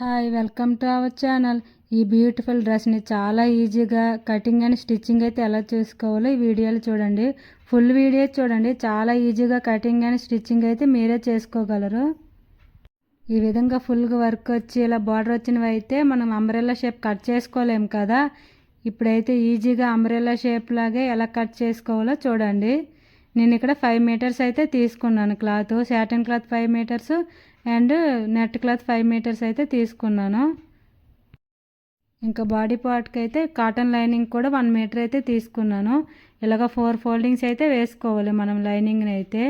Hi welcome to our channel. ఈ beautiful డ్రెస్ని చాలా ఈజీగా కటింగ్ అండ్ స్టిచ్చింగ్ అయితే ఎలా చేసుకోవాలో ఈ వీడియోలో చూడండి. ఫుల్ వీడియో చూడండి. చాలా ఈజీగా కటింగ్ అండ్ స్టిచ్చింగ్ అయితే మీరే చేసుకోగలరు. ఈ విధంగా ఫుల్గా వర్క్ వచ్చి ఇలా బార్డర్ వచ్చినవి అయితే మనం అంబ్రెల్లా షేప్ కట్ చేసుకోలేము కదా. ఇప్పుడైతే ఈజీగా అంబ్రెల్లా షేప్ లాగే ఎలా కట్ చేసుకోవాలో చూడండి. నేను ఇక్కడ 5 మీటర్స్ అయితే తీసుకున్నాను cloth. Satin cloth 5 meters and net cloth 5 meters అయితే తీసుకున్నాను. ఇంకా బాడీ పార్ట్కి అయితే కాటన్ లైనింగ్ కూడా 1 మీటర్ అయితే తీసుకున్నాను. ఇలాగ 4 ఫోల్డింగ్స్ అయితే వేసుకోవాలి మనం లైనింగ్ని అయితే.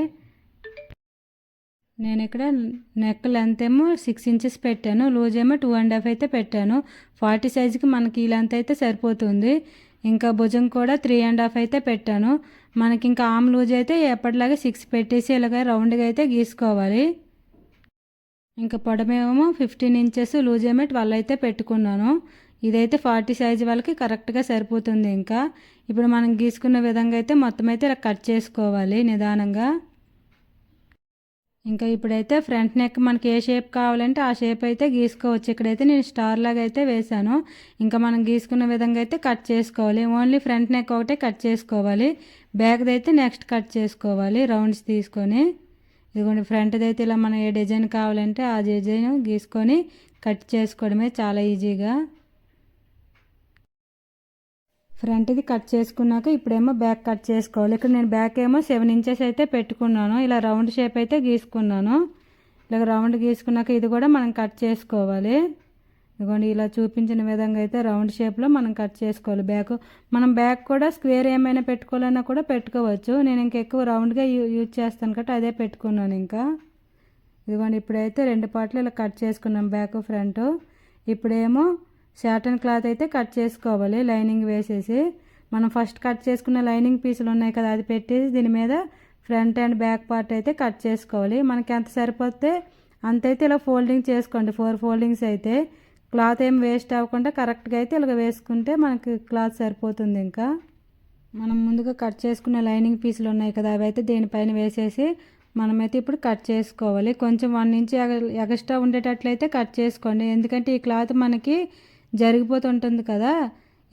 నేను ఇక్కడ నెక్ లెంత్ ఏమో 6 ఇంచెస్ పెట్టాను, లూజ్ ఏమో 2.5 అయితే పెట్టాను. 40 సైజుకి మనకి ఈ లెంత్ అయితే సరిపోతుంది. ఇంకా భుజం కూడా 3.5 అయితే పెట్టాను. మనకి ఇంకా ఆమ్ లూజ్ అయితే ఎప్పటిలాగే 6 పెట్టేసి ఇలాగ రౌండ్గా అయితే గీసుకోవాలి. ఇంకా పొడమేమో 15 ఇంచెస్, లూజ్ ఏమో 12 అయితే పెట్టుకున్నాను. ఇదైతే 40 సైజు వాళ్ళకి కరెక్ట్గా సరిపోతుంది. ఇంకా ఇప్పుడు మనం గీసుకున్న విధంగా అయితే మొత్తం అయితే ఇలా కట్ చేసుకోవాలి నిదానంగా. ఇంకా ఇప్పుడైతే ఫ్రంట్ నెక్ మనకి ఏ షేప్ కావాలంటే ఆ షేప్ అయితే గీసుకోవచ్చు. ఇక్కడైతే నేను స్టార్ లాగా అయితే వేసాను. ఇంకా మనం గీసుకున్న విధంగా అయితే కట్ చేసుకోవాలి. ఓన్లీ ఫ్రంట్ నెక్ ఒకటే కట్ చేసుకోవాలి. బ్యాక్ది అయితే నెక్స్ట్ కట్ చేసుకోవాలి రౌండ్స్ తీసుకొని. ఇదిగోండి ఫ్రంట్ది అయితే ఇలా మనం ఏ డిజైన్ కావాలంటే ఆ డిజైన్ గీసుకొని కట్ చేసుకోవడమే చాలా ఈజీగా. ఫ్రంట్ది కట్ చేసుకున్నాక ఇప్పుడేమో బ్యాక్ కట్ చేసుకోవాలి. ఇక్కడ నేను బ్యాక్ ఏమో 7 ఇంచెస్ అయితే పెట్టుకున్నాను. ఇలా రౌండ్ షేప్ అయితే గీసుకున్నాను. ఇలా రౌండ్ గీసుకున్నాక ఇది కూడా మనం కట్ చేసుకోవాలి. ఇదిగోండి ఇలా చూపించిన విధంగా అయితే రౌండ్ షేప్లో మనం కట్ చేసుకోవాలి. మనం బ్యాక్ కూడా స్క్వేర్ ఏమైనా పెట్టుకోవాలన్నా కూడా పెట్టుకోవచ్చు. నేను ఇంకా ఎక్కువ రౌండ్గా యూజ్ చేస్తాను కాబట్టి అదే పెట్టుకున్నాను. ఇంకా ఇదిగోండి ఇప్పుడైతే 2 పార్ట్లు ఇలా కట్ చేసుకున్నాం బ్యాక్ ఫ్రంట్. ఇప్పుడేమో సాటిన్ క్లాత్ అయితే కట్ చేసుకోవాలి లైనింగ్ వేసేసి. మనం ఫస్ట్ కట్ చేసుకున్న లైనింగ్ పీసులు ఉన్నాయి కదా అది పెట్టేసి దీని మీద ఫ్రంట్ అండ్ బ్యాక్ పార్ట్ అయితే కట్ చేసుకోవాలి. మనకి ఎంత సరిపోతే అంతైతే ఇలా ఫోల్డింగ్ చేసుకోండి. 4 ఫోల్డింగ్స్ అయితే క్లాత్ ఏం వేస్ట్ అవ్వకుండా కరెక్ట్గా అయితే ఇలా వేసుకుంటే మనకి క్లాత్ సరిపోతుంది. ఇంకా మనం ముందుగా కట్ చేసుకున్న లైనింగ్ పీసులు ఉన్నాయి కదా అవి అయితే దీనిపైన వేసేసి మనమైతే ఇప్పుడు కట్ చేసుకోవాలి. కొంచెం 1 ఇంచ్ ఎక్స్ట్రా ఉండేటట్లయితే కట్ చేసుకోండి. ఎందుకంటే ఈ క్లాత్ మనకి జరిగిపోతుంటుంది కదా.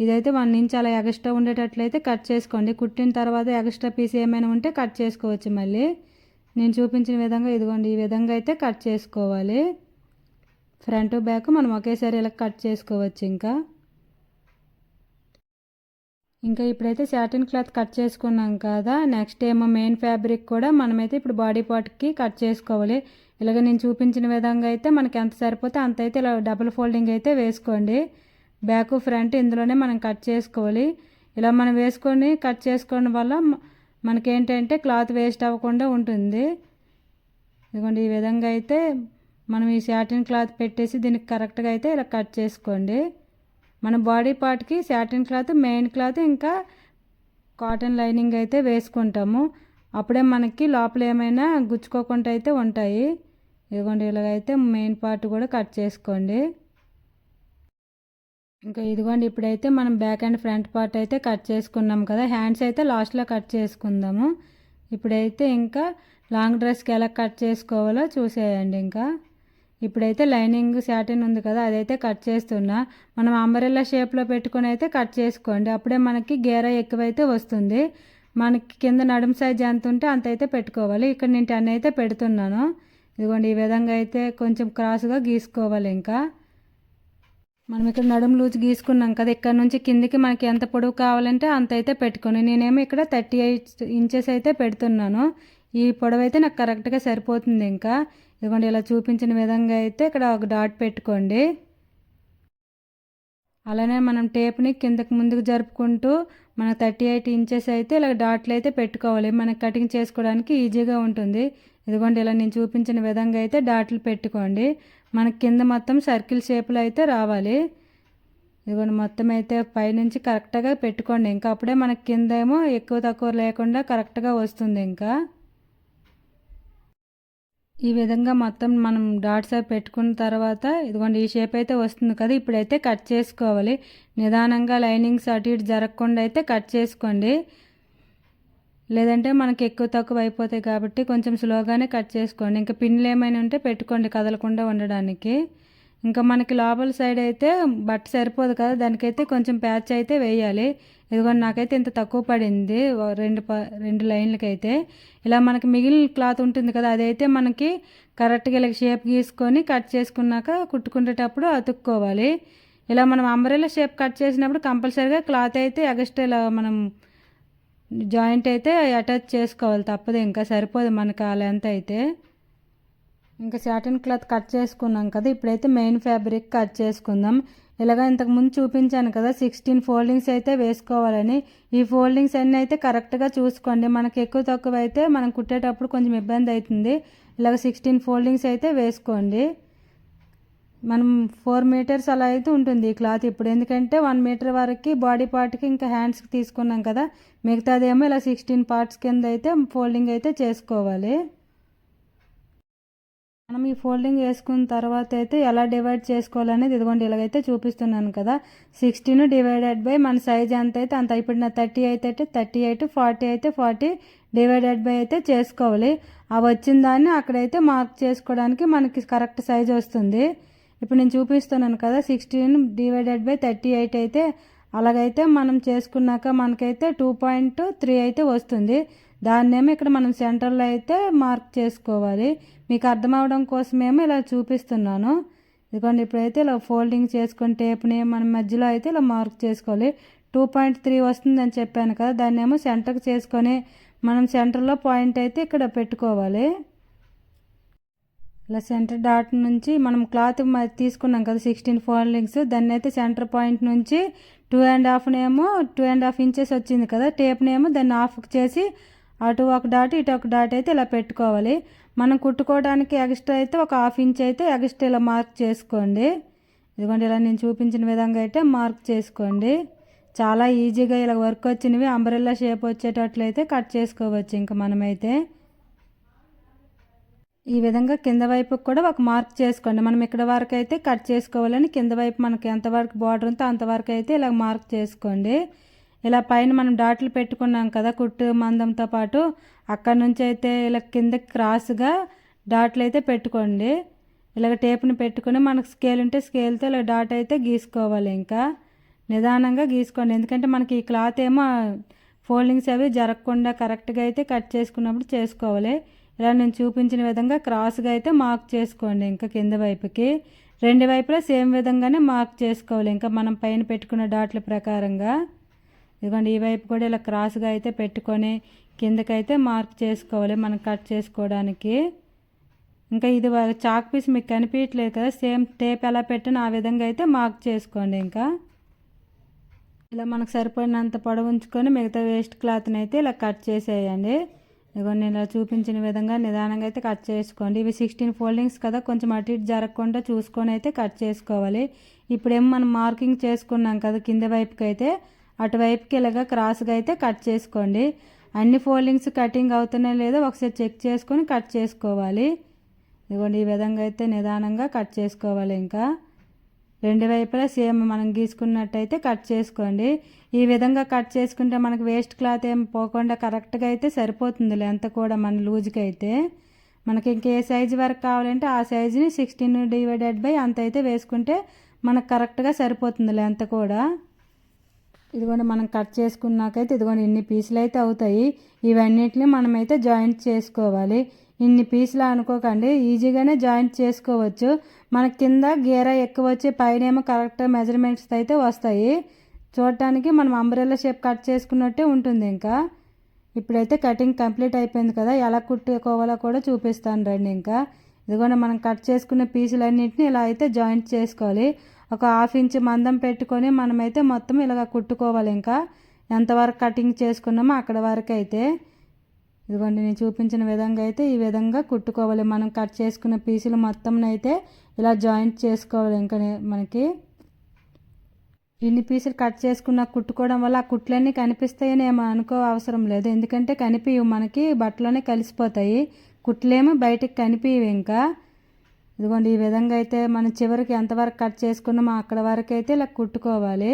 ఇదైతే 1 ఇంచ్ అలా ఎక్స్ట్రా ఉండేటట్లయితే కట్ చేసుకోండి. కుట్టిన తర్వాత ఎక్స్ట్రా పీస్ ఏమైనా ఉంటే కట్ చేసుకోవచ్చు మళ్ళీ. నేను చూపించిన విధంగా ఇదిగోండి ఈ విధంగా అయితే కట్ చేసుకోవాలి. ఫ్రంట్ బ్యాక్ మనం ఒకేసారి ఇలా కట్ చేసుకోవచ్చు. ఇంకా ఇప్పుడైతే సాటిన్ క్లాత్ కట్ చేసుకున్నాం కదా, నెక్స్ట్ ఏమో మెయిన్ ఫ్యాబ్రిక్ కూడా మనమైతే ఇప్పుడు బాడీ పార్ట్కి కట్ చేసుకోవాలి. ఇలాగ నేను చూపించిన విధంగా అయితే మనకి ఎంత సరిపోతే అంత అయితే ఇలా డబుల్ ఫోల్డింగ్ అయితే వేసుకోండి. బ్యాక్ ఫ్రంట్ ఇందులోనే మనం కట్ చేసుకోవాలి. ఇలా మనం వేసుకొని కట్ చేసుకోవడం వల్ల మనకేంటంటే క్లాత్ వేస్ట్ అవ్వకుండా ఉంటుంది. ఇదిగోండి ఈ విధంగా అయితే మనం ఈ సాటిన్ క్లాత్ పెట్టేసి దీనికి కరెక్ట్గా అయితే ఇలా కట్ చేసుకోండి. మన బాడీ పార్ట్కి సాటిన్ క్లాత్, మెయిన్ క్లాత్, ఇంకా కాటన్ లైనింగ్ అయితే వేసుకుంటాము. అప్పుడే మనకి లోపల ఏమైనా గుచ్చుకోకుండా అయితే ఉంటాయి. ఇదిగోండి ఇలాగైతే మెయిన్ పార్ట్ కూడా కట్ చేసుకోండి. ఇంకా ఇదిగోండి ఇప్పుడైతే మనం బ్యాక్ అండ్ ఫ్రంట్ పార్ట్ అయితే కట్ చేసుకున్నాం కదా, హ్యాండ్స్ అయితే లాస్ట్లో కట్ చేసుకుందాము. ఇప్పుడైతే ఇంకా లాంగ్ డ్రెస్కి ఎలా కట్ చేసుకోవాలో చూసేయండి. ఇంకా ఇప్పుడైతే లైనింగ్ సాటిన్ ఉంది కదా అదైతే కట్ చేస్తున్నా. మనం అంబరెల్లా షేప్లో పెట్టుకొని అయితే కట్ చేసుకోండి. అప్పుడే మనకి గేరా ఎక్కువైతే వస్తుంది. మనకి కింద నడుము సైజ్ ఎంత ఉంటే అంత అయితే పెట్టుకోవాలి. ఇక్కడ నేను 10 అయితే పెడుతున్నాను. ఇదిగోండి ఈ విధంగా అయితే కొంచెం క్రాస్గా గీసుకోవాలి. ఇంకా మనం ఇక్కడ నడుము లూజ్ గీసుకున్నాం కదా, ఇక్కడ నుంచి కిందికి మనకి ఎంత పొడవు కావాలంటే అంత అయితే పెట్టుకొని, నేనేమో ఇక్కడ 38 ఇంచెస్ అయితే పెడుతున్నాను. ఈ పొడవు అయితే నాకు కరెక్ట్గా సరిపోతుంది. ఇంకా ఇదిగోండి ఇలా చూపించిన విధంగా అయితే ఇక్కడ ఒక డాట్ పెట్టుకోండి. అలానే మనం టేప్ని కిందకి ముందుకు జరుపుకుంటూ మన 38 ఇంచెస్ అయితే ఇలా డాట్లు అయితే పెట్టుకోవాలి. మనకి కటింగ్ చేసుకోవడానికి ఈజీగా ఉంటుంది. ఇదిగోండి ఇలా నేను చూపించిన విధంగా అయితే డాట్లు పెట్టుకోండి. మనకి కింద మొత్తం సర్కిల్ షేప్లో అయితే రావాలి. ఇదిగోండి మొత్తం అయితే పైనుంచి కరెక్ట్గా పెట్టుకోండి. ఇంకా అప్పుడే మనకి కింద ఏమో ఎక్కువ తక్కువ లేకుండా కరెక్ట్గా వస్తుంది. ఇంకా ఈ విధంగా మొత్తం మనం డాట్స్ అవి పెట్టుకున్న తర్వాత ఇదిగోండి ఈ షేప్ అయితే వస్తుంది కదా, ఇప్పుడైతే కట్ చేసుకోవాలి. నిదానంగా లైనింగ్స్ అటు ఇటు జరగకుండా అయితే కట్ చేసుకోండి. లేదంటే మనకి ఎక్కువ తక్కువ అయిపోతాయి కాబట్టి కొంచెం స్లోగానే కట్ చేసుకోండి. ఇంకా పిన్లు ఏమైనా ఉంటే పెట్టుకోండి కదలకుండా ఉండడానికి. ఇంకా మనకి లోపల సైడ్ అయితే బట్ట సరిపోదు కదా, దానికైతే కొంచెం ప్యాచ్ అయితే వేయాలి. ఇదిగోండి నాకైతే ఇంత తక్కువ పడింది రెండు లైన్లకైతే. ఇలా మనకి మిగిలిన క్లాత్ ఉంటుంది కదా, అదైతే మనకి కరెక్ట్గా ఇలా షేప్ గీసుకొని కట్ చేసుకున్నాక కుట్టుకునేటప్పుడు అతుక్కోవాలి. ఇలా మనం అంబ్రెల్లా షేప్ కట్ చేసినప్పుడు కంపల్సరీగా క్లాత్ అయితే ఎగస్ట్రా ఇలా మనం జాయింట్ అయితే అటాచ్ చేసుకోవాలి, తప్పదు, ఇంకా సరిపోదు మనకి ఆ లెంత్ అయితే. ఇంకా సాటిన్ క్లాత్ కట్ చేసుకున్నాం కదా, ఇప్పుడైతే మెయిన్ ఫ్యాబ్రిక్ కట్ చేసుకుందాం. ఇలాగ ఇంతకు ముందు చూపించాను కదా 16 ఫోల్డింగ్స్ అయితే వేసుకోవాలని. ఈ ఫోల్డింగ్స్ అన్నీ అయితే కరెక్ట్గా చూసుకోండి, మనకి ఎక్కువ తక్కువ అయితే మనం కుట్టేటప్పుడు కొంచెం ఇబ్బంది అవుతుంది. ఇలాగ 16 ఫోల్డింగ్స్ అయితే వేసుకోండి. మనం 4 మీటర్స్ అలా అయితే ఉంటుంది ఈ క్లాత్ ఇప్పుడు, ఎందుకంటే 1 మీటర్ వరకు బాడీ పార్ట్కి ఇంకా హ్యాండ్స్కి తీసుకున్నాం కదా, మిగతాదేమో ఇలా 16 పార్ట్స్ కింద అయితే ఫోల్డింగ్ అయితే చేసుకోవాలి. మనం ఈ ఫోల్డింగ్ వేసుకున్న తర్వాత అయితే ఎలా డివైడ్ చేసుకోవాలనేది ఇదిగోండి ఇలాగైతే చూపిస్తున్నాను కదా. 16 డివైడెడ్ బై మన సైజ్ ఎంత అయితే అంత. ఇప్పుడు నా 30 అయితే 38, 40 అయితే 40 డివైడెడ్ బై అయితే చేసుకోవాలి. ఆ వచ్చిన దాన్ని అక్కడైతే మార్క్ చేసుకోవడానికి మనకి కరెక్ట్ సైజ్ వస్తుంది. ఇప్పుడు నేను చూపిస్తున్నాను కదా 16 డివైడెడ్ బై 38 అయితే అలాగైతే మనం చేసుకున్నాక మనకైతే 2.3 అయితే వస్తుంది. దాన్నేమో ఇక్కడ మనం సెంటర్లో అయితే మార్క్ చేసుకోవాలి. మీకు అర్థం అవడం కోసమేమో ఇలా చూపిస్తున్నాను. ఇదిగోండి ఇప్పుడైతే ఇలా ఫోల్డింగ్ చేసుకొని టేప్ని మనం మధ్యలో అయితే ఇలా మార్క్ చేసుకోవాలి. 2.3 వస్తుందని చెప్పాను కదా, దాన్నేమో సెంటర్కి చేసుకొని మనం సెంటర్లో పాయింట్ అయితే ఇక్కడ పెట్టుకోవాలి. ఇలా సెంటర్ డాట్ నుంచి మనం క్లాత్ తీసుకున్నాం కదా 16 ఫోల్డింగ్స్, దాన్ని అయితే సెంటర్ పాయింట్ నుంచి 2.5 ఇంచెస్ వచ్చింది కదా, టేప్నేమో దాన్ని హాఫ్ చేసి అటు ఒక డాట్ ఇటు ఒక డాట్ అయితే ఇలా పెట్టుకోవాలి. మనం కుట్టుకోవడానికి ఎక్స్ట్రా అయితే ఒక 1/2 ఇంచ్ అయితే ఎక్స్ట్రా ఇలా మార్క్ చేసుకోండి. ఇదిగోండి ఇలా నేను చూపించిన విధంగా అయితే మార్క్ చేసుకోండి. చాలా ఈజీగా ఇలా వర్క్ వచ్చినవి అంబ్రెల్లా షేప్ వచ్చేటట్లయితే కట్ చేసుకోవచ్చు. ఇంకా మనమైతే ఈ విధంగా కింద వైపుకి కూడా ఒక మార్క్ చేసుకోండి. మనం ఇక్కడ వరకు అయితే కట్ చేసుకోవాలని కింద వైపు మనకి ఎంతవరకు బార్డర్ ఉందో అంతవరకు అయితే ఇలా మార్క్ చేసుకోండి. ఇలా పైన మనం డాట్లు పెట్టుకున్నాం కదా కుట్టు మందంతో పాటు, అక్కడ నుంచి అయితే ఇలా కిందకి క్రాస్గా డాట్లు అయితే పెట్టుకోండి. ఇలాగ టేప్ని పెట్టుకుని మనకు స్కేల్ ఉంటే స్కేల్తో ఇలా డాట్ అయితే గీసుకోవాలి. ఇంకా నిదానంగా గీసుకోండి, ఎందుకంటే మనకి ఈ క్లాత్ ఏమో ఫోల్డింగ్స్ అవి జరగకుండా కరెక్ట్గా అయితే కట్ చేసుకున్నప్పుడు చేసుకోవాలి. ఇలా నేను చూపించిన విధంగా క్రాస్గా అయితే మార్క్ చేసుకోండి. ఇంకా కింద వైపుకి రెండు వైపులా సేమ్ విధంగానే మార్క్ చేసుకోవాలి. ఇంకా మనం పైన పెట్టుకున్న డాట్ల ప్రకారంగా ఇదిగోండి ఈ వైపు కూడా ఇలా క్రాస్గా అయితే పెట్టుకొని కిందకైతే మార్క్ చేసుకోవాలి మనం కట్ చేసుకోవడానికి. ఇంకా ఇది చాక్ పీస్ మీకు కనిపించట్లేదు కదా, సేమ్ టేప్ ఎలా పెట్టిన ఆ విధంగా అయితే మార్క్ చేసుకోండి. ఇంకా ఇలా మనకు సరిపడినంత పొడవు ఉంచుకొని మిగతా వేస్ట్ క్లాత్ని అయితే ఇలా కట్ చేసేయండి. ఇదిగోండి నేను ఇలా చూపించిన విధంగా నిదానంగా అయితే కట్ చేసుకోండి. ఇవి 16 ఫోల్డింగ్స్ కదా, కొంచెం అటు ఇటు జరగకుండా చూసుకొని అయితే కట్ చేసుకోవాలి. ఇప్పుడేమో మనం మార్కింగ్ చేసుకున్నాం కదా కింద వైపుకి అయితే, అటువైపుకి ఇలాగా క్రాస్గా అయితే కట్ చేసుకోండి. అన్ని ఫోల్డింగ్స్ కటింగ్ అవుతున్నాయో లేదో ఒకసారి చెక్ చేసుకొని కట్ చేసుకోవాలి. ఇదిగోండి ఈ విధంగా అయితే నిదానంగా కట్ చేసుకోవాలి. ఇంకా రెండు వైపులా సేమ్ మనం గీసుకున్నట్టయితే కట్ చేసుకోండి. ఈ విధంగా కట్ చేసుకుంటే మనకు వేస్ట్ క్లాత్ ఏం పోకుండా కరెక్ట్గా అయితే సరిపోతుంది లెంత్ కూడా మన లూజ్కి అయితే. మనకి ఇంకే సైజు వరకు కావాలంటే ఆ సైజుని 16 డివైడెడ్ బై అంత అయితే వేసుకుంటే మనకు కరెక్ట్గా సరిపోతుంది లెంత్ కూడా. ఇదిగోండి మనం కట్ చేసుకున్నాకైతే ఇదిగోండి ఇన్ని పీసులు అయితే అవుతాయి. ఇవన్నిటిని మనమైతే జాయింట్ చేసుకోవాలి. ఇన్ని పీసులు అనుకోకండి, ఈజీగానే జాయింట్ చేసుకోవచ్చు. మన కింద గీర ఎక్కువ వచ్చి పైన ఏమో కరెక్ట్ మెజర్మెంట్స్ అయితే వస్తాయి. చూడటానికి మనం అంబ్రెల్లా షేప్ కట్ చేసుకున్నట్టే ఉంటుంది. ఇంకా ఇప్పుడైతే కటింగ్ కంప్లీట్ అయిపోయింది కదా, ఎలా కుట్టుకోవాలో కూడా చూపిస్తాను రండి. ఇంకా ఇదిగోండి మనం కట్ చేసుకున్న పీసులన్నింటినీ ఇలా అయితే జాయింట్ చేసుకోవాలి. ఒక 1/2 ఇంచ్ మందం పెట్టుకొని మనమైతే మొత్తం ఇలాగ కుట్టుకోవాలి. ఇంకా ఎంతవరకు కటింగ్ చేసుకున్నామో అక్కడ వరకు అయితే ఇదిగోండి నేను చూపించిన విధంగా అయితే ఈ విధంగా కుట్టుకోవాలి. మనం కట్ చేసుకున్న పీసులు మొత్తం అయితే ఇలా జాయింట్ చేసుకోవాలి. ఇంకా మనకి ఇన్ని పీసులు కట్ చేసుకున్న కుట్టుకోవడం వల్ల ఆ కుట్లన్నీ కనిపిస్తాయని ఏమో అనుకో అవసరం లేదు, ఎందుకంటే కనిపించవు, మనకి బట్టలోనే కలిసిపోతాయి, కుట్లేమో బయటికి కనిపించవు. ఇంకా ఇదిగోండి ఈ విధంగా అయితే మనం చివరికి ఎంతవరకు కట్ చేసుకున్నామో అక్కడ వరకు అయితే ఇలా కుట్టుకోవాలి.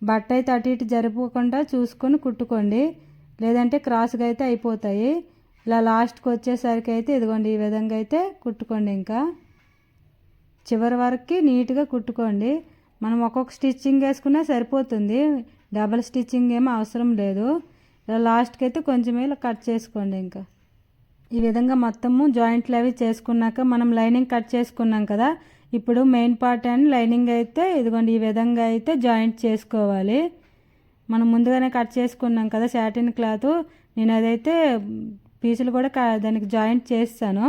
బట్ట అయితే అటు ఇటు జరుపుకోకుండా చూసుకొని కుట్టుకోండి, లేదంటే క్రాస్గా అయితే అయిపోతాయి. ఇలా లాస్ట్కి వచ్చేసరికి అయితే ఇదిగోండి ఈ విధంగా అయితే కుట్టుకోండి. ఇంకా చివరి వరకు నీట్గా కుట్టుకోండి. మనం ఒక్కొక్క స్టిచ్చింగ్ వేసుకున్నా సరిపోతుంది, డబల్ స్టిచ్చింగ్ ఏమీ అవసరం లేదు. ఇలా లాస్ట్కి అయితే కొంచెం ఇలా కట్ చేసుకోండి. ఇంకా ఈ విధంగా మొత్తము జాయింట్లు అవి చేసుకున్నాక మనం లైనింగ్ కట్ చేసుకున్నాం కదా, ఇప్పుడు మెయిన్ పార్ట్ అండ్ లైనింగ్ అయితే ఇదిగోండి ఈ విధంగా అయితే జాయింట్ చేసుకోవాలి. మనం ముందుగానే కట్ చేసుకున్నాం కదా సాటిన్ క్లాత్, నేను అదైతే పీసులు కూడా దానికి జాయింట్ చేస్తాను.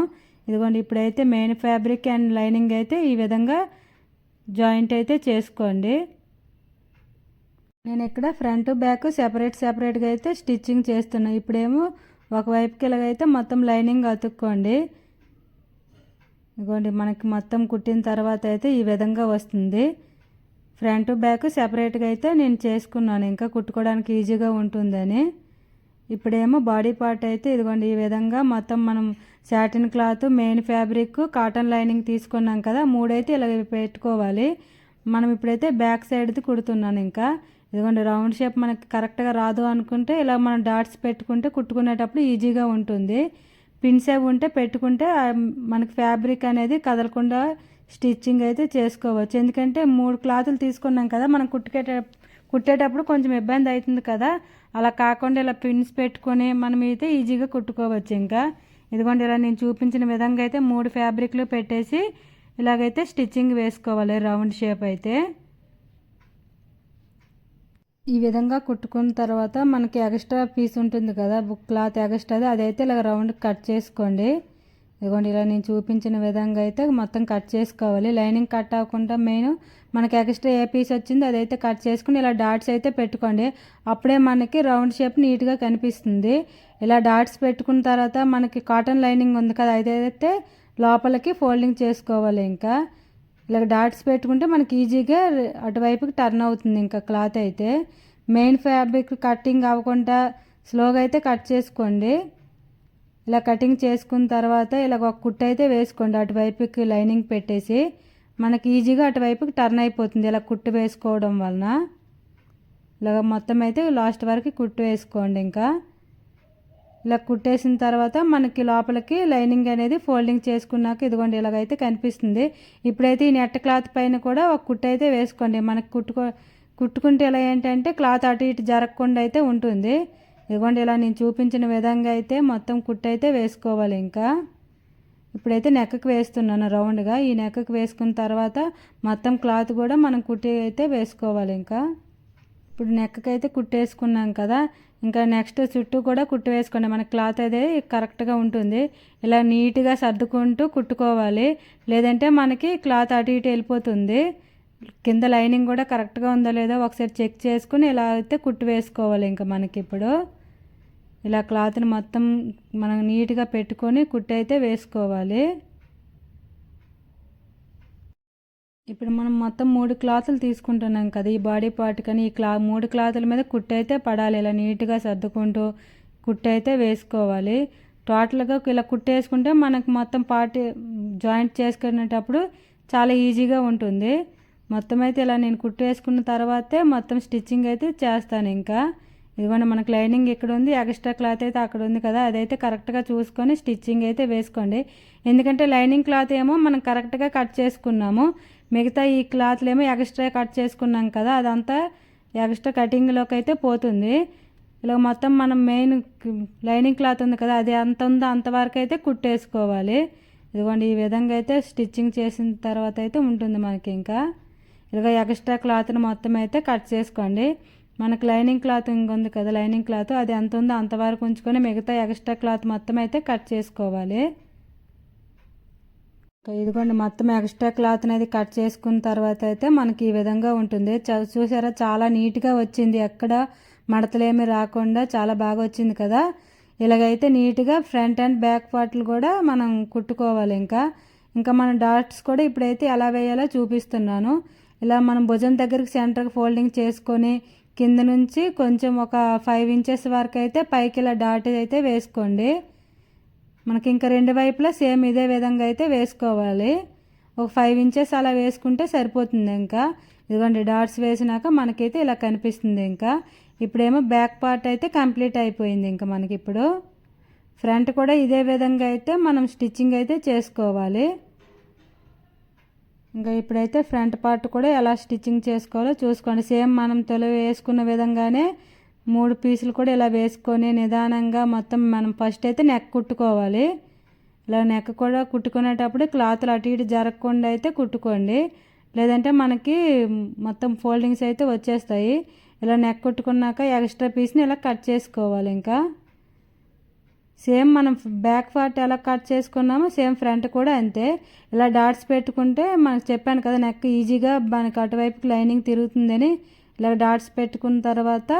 ఇదిగోండి ఇప్పుడైతే మెయిన్ ఫ్యాబ్రిక్ అండ్ లైనింగ్ అయితే ఈ విధంగా జాయింట్ అయితే చేసుకోండి. నేను ఇక్కడ ఫ్రంట్ బ్యాక్ సెపరేట్గా అయితే స్టిచ్చింగ్ చేస్తున్నాను. ఇప్పుడేమో ఒకవైపుకి ఇలాగైతే మొత్తం లైనింగ్ అతుక్కోండి. ఇదిగోండి మనకి మొత్తం కుట్టిన తర్వాత అయితే ఈ విధంగా వస్తుంది. ఫ్రంట్ బ్యాక్ సెపరేట్గా అయితే నేను చేసుకున్నాను, ఇంకా కుట్టుకోవడానికి ఈజీగా ఉంటుందని. ఇప్పుడేమో బాడీ పార్ట్ అయితే ఇదిగోండి ఈ విధంగా మొత్తం మనం satin cloth, main fabric, cotton lining తీసుకున్నాం కదా, మూడైతే ఇలా పెట్టుకోవాలి. మనం ఇప్పుడైతే బ్యాక్ సైడ్ది కుడుతున్నాను. ఇంకా ఇదిగోండి రౌండ్ షేప్ మనకి కరెక్ట్గా రాదు అనుకుంటే ఇలా మనం డాట్స్ పెట్టుకుంటే కుట్టుకునేటప్పుడు ఈజీగా ఉంటుంది. పిన్స్ అవి ఉంటే పెట్టుకుంటే మనకి ఫ్యాబ్రిక్ అనేది కదలకుండా స్టిచ్చింగ్ అయితే చేసుకోవచ్చు. ఎందుకంటే 3 క్లాతులు తీసుకున్నాం కదా, మనం కుట్టేటప్పుడు కొంచెం ఇబ్బంది అవుతుంది కదా, అలా కాకుండా ఇలా పిన్స్ పెట్టుకొని మనం అయితే ఈజీగా కుట్టుకోవచ్చు. ఇంకా ఇదిగోండి ఇలా నేను చూపించిన విధంగా అయితే 3 ఫ్యాబ్రిక్లు పెట్టేసి ఇలాగైతే స్టిచ్చింగ్ వేసుకోవాలి రౌండ్ షేప్ అయితే. ఈ విధంగా కుట్టుకున్న తర్వాత మనకి ఎక్స్ట్రా పీస్ ఉంటుంది కదా, క్లాత్ ఎక్స్ట్రాది, అదైతే ఇలా రౌండ్ కట్ చేసుకోండి. ఇదిగోండి ఇలా నేను చూపించిన విధంగా అయితే మొత్తం కట్ చేసుకోవాలి. లైనింగ్ కట్ అవ్వకుండా మెయిన్ మనకి ఎక్స్ట్రా ఏ పీస్ వచ్చిందో అదైతే కట్ చేసుకుని ఇలా డాట్స్ అయితే పెట్టుకోండి. అప్పుడే మనకి రౌండ్ షేప్ నీట్గా కనిపిస్తుంది. ఇలా డాట్స్ పెట్టుకున్న తర్వాత మనకి కాటన్ లైనింగ్ ఉంది కదా, అదైతే లోపలికి ఫోల్డింగ్ చేసుకోవాలి. ఇంకా ఇలా డాట్స్ పెట్టుకుంటే మనకి ఈజీగా అటువైపుకి టర్న్ అవుతుంది. ఇంకా క్లాత్ అయితే మెయిన్ ఫ్యాబ్రిక్ కటింగ్ అవ్వకుండా స్లోగా అయితే కట్ చేసుకోండి. ఇలా కటింగ్ చేసుకున్న తర్వాత ఇలా ఒక కుట్టు అయితే వేసుకోండి, అటువైపుకి లైనింగ్ పెట్టేసి మనకి ఈజీగా అటువైపుకి టర్న్ అయిపోతుంది ఇలా కుట్టు వేసుకోవడం వలన. ఇలా మొత్తం అయితే లాస్ట్ వరకు కుట్టు వేసుకోండి. ఇంకా ఇలా కుట్టేసిన తర్వాత మనకి లోపలికి లైనింగ్ అనేది ఫోల్డింగ్ చేసుకున్నాక ఇదిగోండి ఇలాగైతే కనిపిస్తుంది. ఇప్పుడైతే ఈ నెట్ క్లాత్ పైన కూడా ఒక కుట్టు అయితే వేసుకోండి. మనకి కుట్టుకుంటే ఇలా ఏంటంటే క్లాత్ అటు ఇటు జరగకుండా అయితే ఉంటుంది. ఇదిగోండి ఇలా నేను చూపించిన విధంగా అయితే మొత్తం కుట్టు అయితే వేసుకోవాలి. ఇంకా ఇప్పుడైతే నెక్కకి వేస్తున్నాను రౌండ్గా. ఈ నెక్కకి వేసుకున్న తర్వాత మొత్తం క్లాత్ కూడా మనం కుట్టి అయితే వేసుకోవాలి. ఇంకా ఇప్పుడు నెక్కకి అయితే కుట్టేసుకున్నాం కదా, ఇంకా నెక్స్ట్ చుట్టూ కూడా కుట్టు వేసుకోండి. మన క్లాత్ అదే కరెక్ట్గా ఉంటుంది. ఇలా నీట్గా సర్దుకుంటూ కుట్టుకోవాలి, లేదంటే మనకి క్లాత్ అటు ఇటు వెళ్ళిపోతుంది. కింద లైనింగ్ కూడా కరెక్ట్గా ఉందో లేదో ఒకసారి చెక్ చేసుకుని ఇలా అయితే కుట్టు వేసుకోవాలి. ఇంకా మనకి ఇప్పుడు ఇలా క్లాత్ని మొత్తం మనం నీట్గా పెట్టుకొని కుట్టు అయితే వేసుకోవాలి. ఇప్పుడు మనం మొత్తం 3 క్లాతులు తీసుకుంటున్నాం కదా ఈ బాడీ పార్ట్, కానీ ఈ 3 క్లాతుల మీద కుట్టు అయితే పడాలి. ఇలా నీట్గా సర్దుకుంటూ కుట్టు అయితే వేసుకోవాలి. టోటల్గా ఇలా కుట్టు వేసుకుంటే మనకు మొత్తం పార్ట్ జాయింట్ చేసుకునేటప్పుడు చాలా ఈజీగా ఉంటుంది. మొత్తం అయితే ఇలా నేను కుట్టు వేసుకున్న తర్వాతే మొత్తం స్టిచ్చింగ్ అయితే చేస్తాను. ఇంకా ఇదిగోండి మనకు లైనింగ్ ఇక్కడ ఉంది, ఎక్స్ట్రా క్లాత్ అయితే అక్కడ ఉంది కదా, అదైతే కరెక్ట్గా చూసుకొని స్టిచ్చింగ్ అయితే వేసుకోండి. ఎందుకంటే లైనింగ్ క్లాత్ ఏమో మనం కరెక్ట్గా కట్ చేసుకున్నాము, మిగతా ఈ క్లాత్లు ఏమో ఎక్స్ట్రా కట్ చేసుకున్నాం కదా, అదంతా ఎక్స్ట్రా కటింగ్లోకి అయితే పోతుంది. ఇలా మొత్తం మనం మెయిన్ లైనింగ్ క్లాత్ ఉంది కదా, అది ఎంత ఉందో అంతవరకు అయితే కుట్టేసుకోవాలి. ఇదిగోండి ఈ విధంగా అయితే స్టిచ్చింగ్ చేసిన తర్వాత అయితే ఉంటుంది మనకి. ఇంకా ఇలాగ ఎక్స్ట్రా క్లాత్ని మొత్తం అయితే కట్ చేసుకోండి. మనకు లైనింగ్ క్లాత్ ఇంకొంది కదా, లైనింగ్ క్లాత్ అది ఎంత ఉందో అంతవరకు ఉంచుకొని మిగతా ఎక్స్ట్రా క్లాత్ మొత్తం అయితే కట్ చేసుకోవాలి. ఇదిగోండి మొత్తం ఎక్స్ట్రా క్లాత్ అనేది కట్ చేసుకున్న తర్వాత అయితే మనకి ఈ విధంగా ఉంటుంది. చూసారా చాలా నీట్గా వచ్చింది, ఎక్కడ మడతలేమి రాకుండా చాలా బాగా వచ్చింది కదా. ఇలాగైతే నీట్గా ఫ్రంట్ అండ్ బ్యాక్ పార్ట్లు కూడా మనం కుట్టుకోవాలి. ఇంకా మన డాట్స్ కూడా ఇప్పుడైతే ఎలా వేయాలో చూపిస్తున్నాను. ఇలా మనం భుజం దగ్గరికి సెంటర్కి ఫోల్డింగ్ చేసుకొని కింద నుంచి కొంచెం ఒక 5 ఇంచెస్ వరకు అయితే పైకి ఇలా డాట్ అయితే వేసుకోండి. మనకి ఇంకా 2 వైపులా సేమ్ ఇదే విధంగా అయితే వేసుకోవాలి. ఒక 5 ఇంచెస్ అలా వేసుకుంటే సరిపోతుంది. ఇంకా ఇదిగోండి డాట్స్ వేసినాక మనకైతే ఇలా కనిపిస్తుంది. ఇంకా ఇప్పుడేమో బ్యాక్ పార్ట్ అయితే కంప్లీట్ అయిపోయింది. ఇంకా మనకి ఇప్పుడు ఫ్రంట్ కూడా ఇదే విధంగా అయితే మనం స్టిచ్చింగ్ అయితే చేసుకోవాలి. ఇంకా ఇప్పుడైతే ఫ్రంట్ పార్ట్ కూడా ఎలా స్టిచ్చింగ్ చేసుకోవాలో చూసుకోండి. సేమ్ మనం తొలి వేసుకున్న విధంగానే 3 పీసులు కూడా ఇలా వేసుకొని నిదానంగా మొత్తం మనం ఫస్ట్ అయితే నెక్ కుట్టుకోవాలి. ఇలా నెక్ కూడా కుట్టుకునేటప్పుడు క్లాత్లు అటు ఇటు జరగకుండా అయితే కుట్టుకోండి, లేదంటే మనకి మొత్తం ఫోల్డింగ్స్ అయితే వచ్చేస్తాయి. ఇలా నెక్ కుట్టుకున్నాక ఎక్స్ట్రా పీస్ని ఇలా కట్ చేసుకోవాలి. ఇంకా సేమ్ మనం బ్యాక్ పార్ట్ ఎలా కట్ చేసుకున్నామో సేమ్ ఫ్రంట్ కూడా అంతే. ఇలా డాట్స్ పెట్టుకుంటే మనకు చెప్పాను కదా నెక్ ఈజీగా మనకి అటువైపుకి లైనింగ్ తిరుగుతుందని. ఇలా డాట్స్ పెట్టుకున్న తర్వాత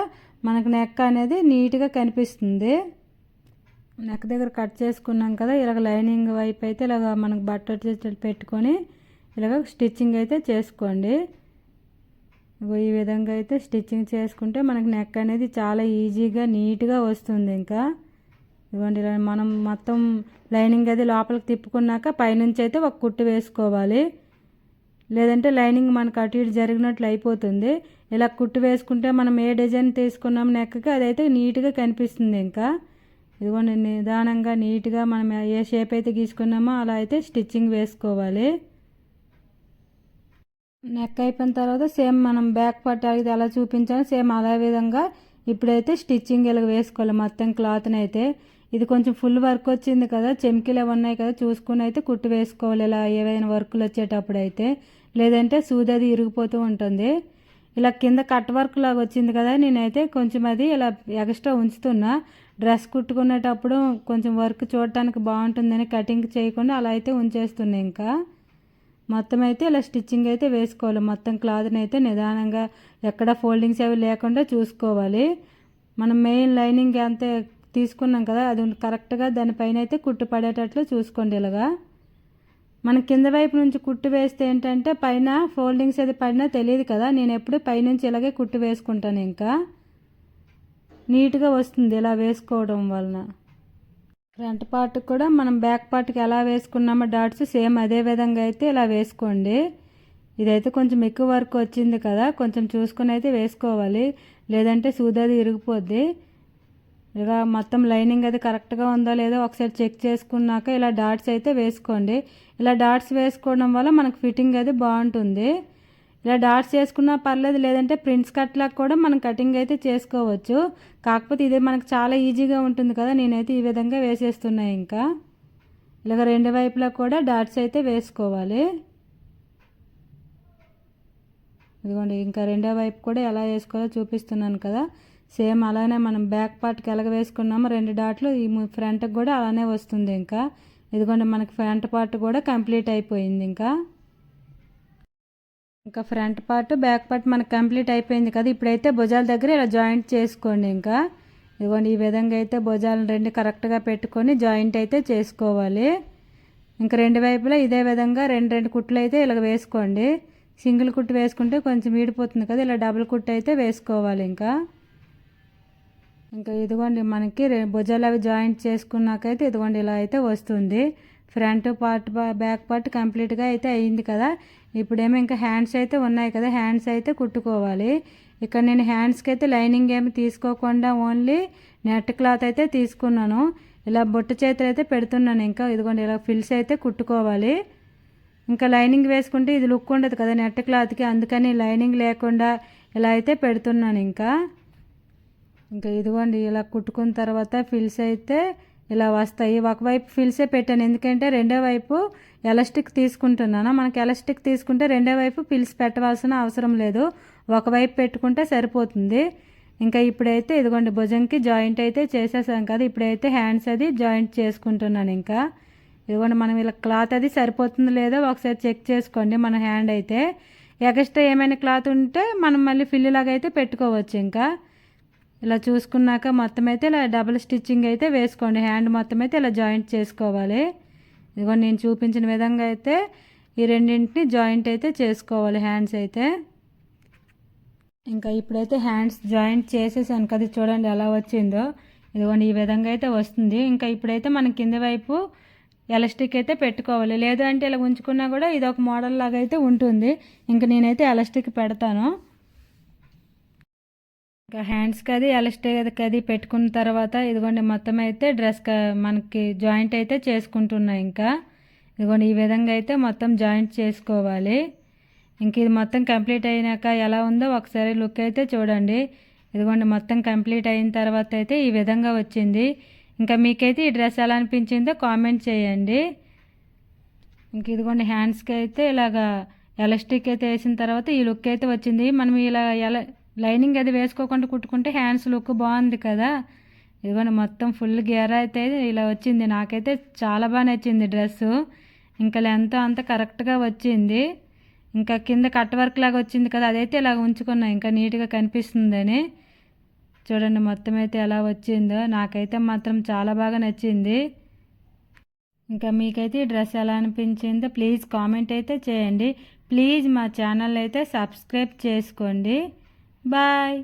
మనకు నెక్ అనేది నీట్గా కనిపిస్తుంది. నెక్ దగ్గర కట్ చేసుకున్నాం కదా, ఇలాగ లైనింగ్ వైపు అయితే ఇలాగ మనకు బట్ట పెట్టుకొని ఇలాగ స్టిచ్చింగ్ అయితే చేసుకోండి. ఈ విధంగా అయితే స్టిచ్చింగ్ చేసుకుంటే మనకు నెక్ అనేది చాలా ఈజీగా నీట్గా వస్తుంది. ఇంకా ఇవ్వండి ఇలా మనం మొత్తం లైనింగ్ అది లోపలికి తిప్పుకున్నాక పైనుంచి అయితే ఒక కుట్టు వేసుకోవాలి, లేదంటే లైనింగ్ మనకు అటు ఇటు జరిగినట్లు అయిపోతుంది. ఇలా కుట్టు వేసుకుంటే మనం ఏ డిజైన్ తీసుకున్నాం నెక్కి అదైతే నీట్గా కనిపిస్తుంది. ఇంకా ఇదిగోండి నిదానంగా నీట్గా మనం ఏ షేప్ అయితే గీసుకున్నామో అలా అయితే స్టిచ్చింగ్ వేసుకోవాలి. నెక్ అయిపోయిన తర్వాత సేమ్ మనం బ్యాక్ పార్ట్ అయితే ఎలా చూపించాలో సేమ్ అదే విధంగా ఇప్పుడైతే స్టిచ్చింగ్ ఇలా వేసుకోవాలి మొత్తం క్లాత్ని అయితే. ఇది కొంచెం ఫుల్ వర్క్ వచ్చింది కదా, చెమ్కీలు అవి ఉన్నాయి కదా, చూసుకుని అయితే కుట్టు వేసుకోవాలి ఇలా ఏవైనా వర్కులు వచ్చేటప్పుడు అయితే, లేదంటే సూది అది ఇరిగిపోతూ ఉంటుంది. ఇలా కింద కట్ వర్క్ లాగా వచ్చింది కదా, నేనైతే కొంచెం అది ఇలా ఎక్స్ట్రా ఉంచుతున్నా. డ్రెస్ కుట్టుకునేటప్పుడు కొంచెం వర్క్ చూడటానికి బాగుంటుందని కటింగ్ చేయకుండా అలా అయితే ఉంచేస్తున్నా. ఇంకా మొత్తం అయితే ఇలా స్టిచ్చింగ్ అయితే వేసుకోవాలి. మొత్తం క్లాత్ని అయితే నిదానంగా ఎక్కడ ఫోల్డింగ్స్ అవి లేకుండా చూసుకోవాలి. మనం మెయిన్ లైనింగ్ అంతే తీసుకున్నాం కదా, అది కరెక్ట్గా దానిపైన అయితే కుట్టు పడేటట్లు చూసుకోండి. ఇలాగా మన కింద వైపు నుంచి కుట్టు వేస్తే ఏంటంటే పైన ఫోల్డింగ్స్ అది పడినా తెలియదు కదా, నేను ఎప్పుడు పైనుంచి ఇలాగే కుట్టు వేసుకుంటాను. ఇంకా నీట్గా వస్తుంది ఇలా వేసుకోవడం వలన. ఫ్రంట్ పార్ట్ కూడా మనం బ్యాక్ పార్ట్కి ఎలా వేసుకున్నామో డాట్స్ సేమ్ అదే విధంగా అయితే ఇలా వేసుకోండి. ఇదైతే కొంచెం ఎక్కువ వర్క్ వచ్చింది కదా, కొంచెం చూసుకొని అయితే వేసుకోవాలి, లేదంటే సూది ఇరిగిపోద్ది. ఇలా మొత్తం లైనింగ్ అది కరెక్ట్గా ఉందో లేదో ఒకసారి చెక్ చేసుకున్నాక ఇలా డాట్స్ అయితే వేసుకోండి. ఇలా డాట్స్ వేసుకోవడం వల్ల మనకు ఫిట్టింగ్ అది బాగుంటుంది. ఇలా డాట్స్ చేసుకున్నా పర్లేదు, లేదంటే ప్రింట్స్ కట్లాగా కూడా మనం కటింగ్ అయితే చేసుకోవచ్చు. కాకపోతే ఇదే మనకు చాలా ఈజీగా ఉంటుంది కదా, నేనైతే ఈ విధంగా వేసేస్తున్నాయి. ఇంకా ఇలాగ రెండు వైపులా కూడా డాట్స్ అయితే వేసుకోవాలి. ఇదిగోండి ఇంకా రెండో వైపు కూడా ఎలా వేసుకోవాలో చూపిస్తున్నాను కదా, సేమ్ అలానే మనం బ్యాక్ పార్ట్కి ఎలాగ వేసుకున్నామో 2 డాట్లు ఈ ఫ్రంట్కి కూడా అలానే వస్తుంది. ఇంకా ఇదిగోండి మనకి ఫ్రంట్ పార్ట్ కూడా కంప్లీట్ అయిపోయింది. ఇంకా ఫ్రంట్ పార్ట్ బ్యాక్ పార్ట్ మనకు కంప్లీట్ అయిపోయింది కదా, ఇప్పుడైతే భుజాల దగ్గర ఇలా జాయింట్ చేసుకోండి. ఇంకా ఇదిగోండి ఈ విధంగా అయితే భుజాలను 2 కరెక్ట్గా పెట్టుకొని జాయింట్ అయితే చేసుకోవాలి. ఇంకా 2 వైపులా ఇదే విధంగా 2 కుట్లు అయితే ఇలా వేసుకోండి. సింగిల్ కుట్టు వేసుకుంటే కొంచెం వీడిపోతుంది కదా, ఇలా డబుల్ కుట్టు అయితే వేసుకోవాలి. ఇంకా ఇదిగోండి మనకి భుజాలు అవి జాయింట్ చేసుకున్నాకైతే ఇదిగోండి ఇలా అయితే వస్తుంది. ఫ్రంట్ పార్ట్ బ్యాక్ పార్ట్ కంప్లీట్గా అయితే అయ్యింది కదా, ఇప్పుడేమో ఇంకా హ్యాండ్స్ అయితే ఉన్నాయి కదా, హ్యాండ్స్ అయితే కుట్టుకోవాలి. ఇక్కడ నేను హ్యాండ్స్కి అయితే లైనింగ్ ఏమి తీసుకోకుండా ఓన్లీ నెట్ క్లాత్ అయితే తీసుకున్నాను. ఇలా బొట్టు చేతులు అయితే పెడుతున్నాను. ఇంకా ఇదిగోండి ఇలా ఫిల్స్ అయితే కుట్టుకోవాలి. ఇంకా లైనింగ్ వేసుకుంటే ఇది లుక్ ఉండదు కదా నెట్ క్లాత్కి, అందుకని లైనింగ్ లేకుండా ఇలా అయితే పెడుతున్నాను. ఇంకా ఇదిగోండి ఇలా కుట్టుకున్న తర్వాత ఫిల్స్ అయితే ఇలా వస్తాయి. ఒకవైపు ఫిల్సే పెట్టాను, ఎందుకంటే రెండో వైపు ఎలాస్టిక్ తీసుకుంటున్నాను. మనకి ఎలాస్టిక్ తీసుకుంటే రెండో వైపు ఫిల్స్ పెట్టవలసిన అవసరం లేదు, ఒకవైపు పెట్టుకుంటే సరిపోతుంది. ఇంకా ఇప్పుడైతే ఇదిగోండి భుజంకి జాయింట్ అయితే చేసేసాం కదా, ఇప్పుడైతే హ్యాండ్స్ అది జాయింట్ చేసుకుంటున్నాను. ఇంకా ఇదిగోండి మనం ఇలా క్లాత్ అది సరిపోతుంది లేదో ఒకసారి చెక్ చేసుకోండి. మన హ్యాండ్ అయితే ఎక్స్ట్రా ఏమైనా క్లాత్ ఉంటే మనం మళ్ళీ ఫిల్లులాగా అయితే పెట్టుకోవచ్చు. ఇంకా ఇలా చూసుకున్నాక మొత్తం అయితే ఇలా డబుల్ స్టిచ్చింగ్ అయితే వేసుకోండి. హ్యాండ్ మొత్తం అయితే ఇలా జాయింట్ చేసుకోవాలి. ఇదిగోండి నేను చూపించిన విధంగా అయితే ఈ రెండింటిని జాయింట్ అయితే చేసుకోవాలి హ్యాండ్స్ అయితే. ఇంకా ఇప్పుడైతే హ్యాండ్స్ జాయింట్ చేసేసాను కదా, చూడండి ఎలా వచ్చిందో. ఇదిగోండి ఈ విధంగా అయితే వస్తుంది. ఇంకా ఇప్పుడైతే మనం కింద వైపు ఎలాస్టిక్ అయితే పెట్టుకోవాలి, లేదు అంటే ఇలా ఉంచుకున్నా కూడా ఇది ఒక మోడల్ లాగా అయితే ఉంటుంది. ఇంకా నేనైతే ఎలాస్టిక్ పెడతాను. ఇంకా హ్యాండ్స్కి అది ఎలాస్టిక్ అది పెట్టుకున్న తర్వాత ఇదిగోండి మొత్తం అయితే డ్రెస్ మనకి జాయింట్ అయితే చేసుకుంటున్నా. ఇంకా ఇదిగోండి ఈ విధంగా అయితే మొత్తం జాయింట్ చేసుకోవాలి. ఇంక ఇది మొత్తం కంప్లీట్ అయినాక ఎలా ఉందో ఒకసారి లుక్ అయితే చూడండి. ఇదిగోండి మొత్తం కంప్లీట్ అయిన తర్వాత అయితే ఈ విధంగా వచ్చింది. ఇంకా మీకైతే ఈ డ్రెస్ ఎలా అనిపించిందో కామెంట్ చేయండి. ఇంక ఇదిగోండి హ్యాండ్స్కి అయితే ఇలాగా ఎలాస్టిక్ అయితే వేసిన తర్వాత ఈ లుక్ అయితే వచ్చింది. మనం ఇలా లైనింగ్ అది వేసుకోకుండా కుట్టుకుంటే హ్యాండ్స్ లుక్ బాగుంది కదా. ఇదిగోండి మొత్తం ఫుల్ గేరా అయితే ఇలా వచ్చింది. నాకైతే చాలా బాగా నచ్చింది డ్రెస్సు. ఇంకా లెంత్ అంతా కరెక్ట్గా వచ్చింది. ఇంకా కింద కట్ వర్క్ లాగా వచ్చింది కదా, అదైతే ఇలా ఉంచుకున్నా ఇంకా నీట్గా కనిపిస్తుందని. చూడండి మొత్తం అయితే ఎలా వచ్చిందో, నాకైతే మాత్రం చాలా బాగా నచ్చింది. ఇంకా మీకైతే ఈ డ్రెస్ ఎలా అనిపించిందో ప్లీజ్ కామెంట్ అయితే చేయండి. ప్లీజ్ మా ఛానల్ అయితే సబ్స్క్రైబ్ చేసుకోండి. బాయ్.